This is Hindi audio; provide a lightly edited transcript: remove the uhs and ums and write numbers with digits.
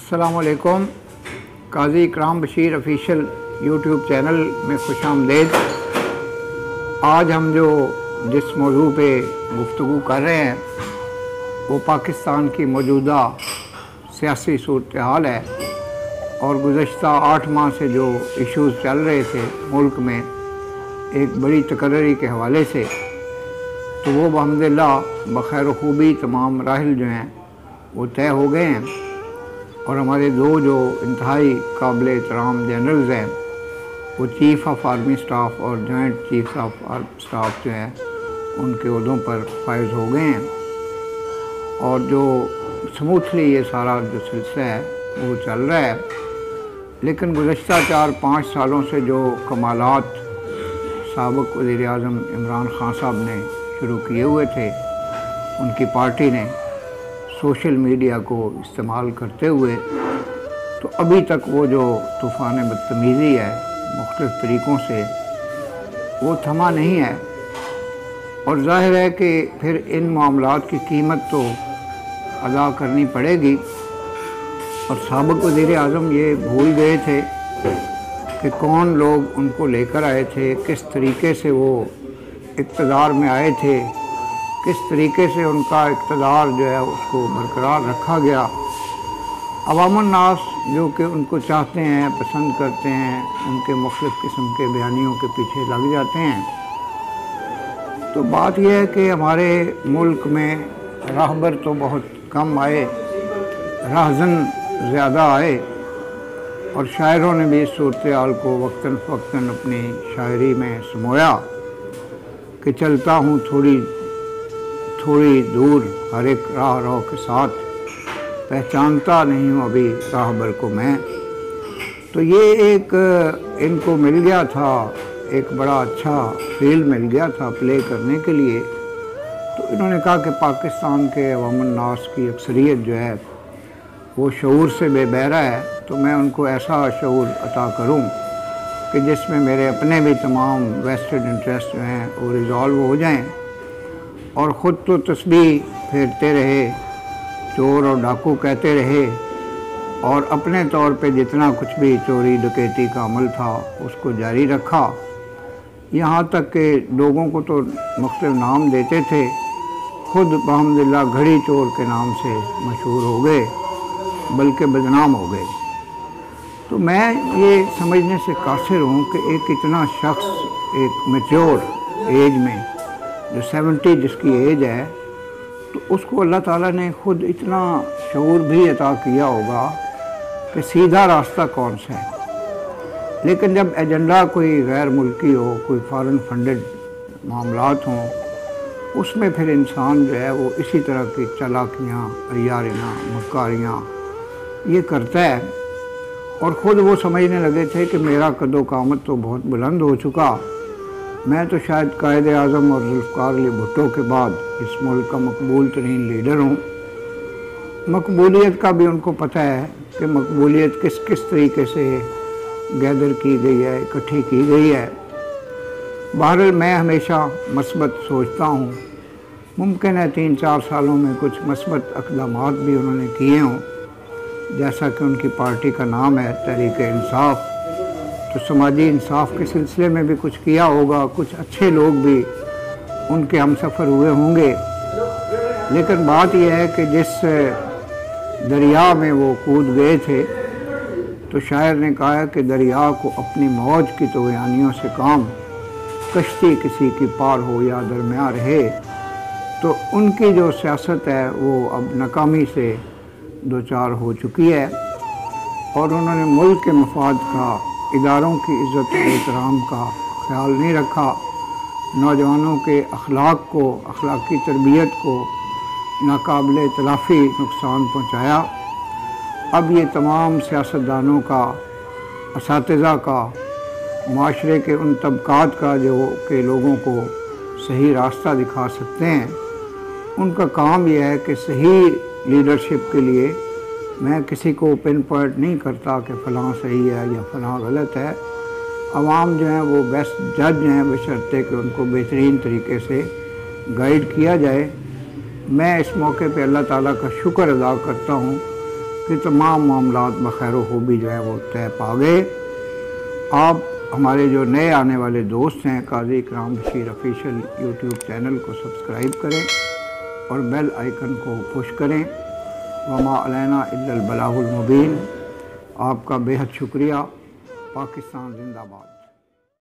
अस्सलामुअलैकुम। काज़ी इकराम बशीर ऑफिशियल यूट्यूब चैनल में खुशामदीद। आज हम जिस मौजू पे गुफ्तगू कर रहे हैं वो पाकिस्तान की मौजूदा सियासी सूरत हाल है और गुज़श्ता 8 माह से जो इश्यूज़ चल रहे थे मुल्क में एक बड़ी तकर्री के हवाले से, तो वो अल्हम्दुलिल्लाह बखैर खूबी तमाम मराहिल जो हैं वो तय हो गए हैं और हमारे दो जो इंतहाई काबिल एहतराम जनरल्स हैं वो चीफ़ ऑफ आर्मी स्टाफ और जॉइंट चीफ ऑफ स्टाफ जो हैं उनके ओहदों पर फायज हो गए हैं और जो स्मूथली ये सारा जो सिलसिला है वो चल रहा है। लेकिन गुज़श्ता 4-5 सालों से जो कमालात साबिक़ वज़ीर-ए-आज़म इमरान खान साहब ने शुरू किए हुए थे, उनकी पार्टी ने सोशल मीडिया को इस्तेमाल करते हुए, तो अभी तक वो जो तूफ़ान बदतमीज़ी है मुख्तलिफ़ तरीक़ों से वो थमा नहीं है। और ज़ाहिर है कि फिर इन मामलात की कीमत तो अदा करनी पड़ेगी। और साबिक़ वज़ीर-ए-आज़म ये भूल गए थे कि कौन लोग उनको लेकर आए थे, किस तरीके से वो इक़्तिदार में आए थे, किस तरीके से उनका इक़्तिदार जो है उसको बरकरार रखा गया। अवामुन नास जो कि उनको चाहते हैं, पसंद करते हैं, उनके मुख्तलिफ़ किस्म के बयानियों के पीछे लग जाते हैं। तो बात यह है कि हमारे मुल्क में राहबर तो बहुत कम आए, राहज़न ज़्यादा आए और शायरों ने भी इस सूरत हाल को वक्तन फ़वक्तन अपनी शायरी में समोया कि चलता हूँ थोड़ी दूर हर एक राह के साथ, पहचानता नहीं हूँ अभी राहबर को मैं। तो ये एक इनको मिल गया था, एक बड़ा अच्छा फील्ड मिल गया था प्ले करने के लिए। तो इन्होंने कहा कि पाकिस्तान के अवामुन नास की अक्सरियत जो है वो शऊर से बेबहरा है, तो मैं उनको ऐसा शऊर अता करूँ कि जिसमें मेरे अपने भी तमाम वेस्टेड इंटरेस्ट जो हैं वो रिज़ॉल्व हो जाएं और ख़ुद तो तस्बीह फेरते रहे, चोर और डाकू कहते रहे और अपने तौर पे जितना कुछ भी चोरी डकैती का अमल था उसको जारी रखा। यहाँ तक कि लोगों को तो मुख्तलिफ नाम देते थे, ख़ुद अल्हम्दुलिल्लाह घड़ी चोर के नाम से मशहूर हो गए, बल्कि बदनाम हो गए। तो मैं ये समझने से कासिर हूँ कि एक इतना शख्स एक मैच्योर एज में जो 70 जिसकी एज है, तो उसको अल्लाह ताला ने ख़ुद इतना शऊर भी अता किया होगा कि सीधा रास्ता कौन सा है। लेकिन जब एजेंडा कोई गैर मुल्की हो, कोई फ़ॉरेन फंडेड मामलात हों, उसमें फिर इंसान जो है वो इसी तरह की चालाकियाँ, अय्यारियाँ, मक्कारियाँ ये करता है। और ख़ुद वो समझने लगे थे कि मेरा कदो कामत तो बहुत बुलंद हो चुका, मैं तो शायद कायद आज़म और जुल्फ़िकार अली भुट्टो के बाद इस मुल्क का मकबूल तरीन लीडर हूँ। मकबूलियत का भी उनको पता है कि मकबूलियत किस किस तरीके से गैदर की गई है, इकट्ठी की गई है। बहरहाल मैं हमेशा मस्बत सोचता हूँ, मुमकिन है 3-4 सालों में कुछ मस्बत इक़दामात भी उन्होंने किए हों, जैसा कि उनकी पार्टी का नाम है तहरीक इंसाफ, तो समाजी इंसाफ के सिलसिले में भी कुछ किया होगा, कुछ अच्छे लोग भी उनके हमसफ़र हुए होंगे। लेकिन बात यह है कि जिस दरिया में वो कूद गए थे, तो शायर ने कहा है कि दरिया को अपनी मौज की तोयानियों से काम, कश्ती किसी की पार हो या दरमियाँ रहे। तो उनकी जो सियासत है वो अब नाकामी से दो चार हो चुकी है और उन्होंने मुल्क के मफाद का, इदारों की इज़्ज़त और एहतराम का ख्याल नहीं रखा, नौजवानों के अखलाक को, अखलाकी तरबियत को नाकाबिल तलाफ़ी नुकसान पहुँचाया। अब ये तमाम सियासतदानों का, असातिज़ा का, माशरे के उन तबक़ात का जो कि लोगों को सही रास्ता दिखा सकते हैं, उनका काम यह है कि सही लीडरशिप के लिए मैं किसी को पिन पॉइंट नहीं करता कि फ़लाँ सही है या फ़लाँ गलत है। अवाम जो हैं वो बेस्ट जज हैं, बशर्ते कि उनको बेहतरीन तरीके से गाइड किया जाए। मैं इस मौके पे अल्लाह ताला का शुक्र अदा करता हूँ फिर तमाम मामलात बखैर खूबी जो है वो तय पा गए। आप हमारे जो नए आने वाले दोस्त हैं काजी इकराम बशीर ऑफिशियल यूट्यूब चैनल को सब्सक्राइब करें और बेल आइकन को पुश करें। वमा अलैना इल्लल बलागुल मुबीन। आपका बेहद शुक्रिया। पाकिस्तान जिंदाबाद।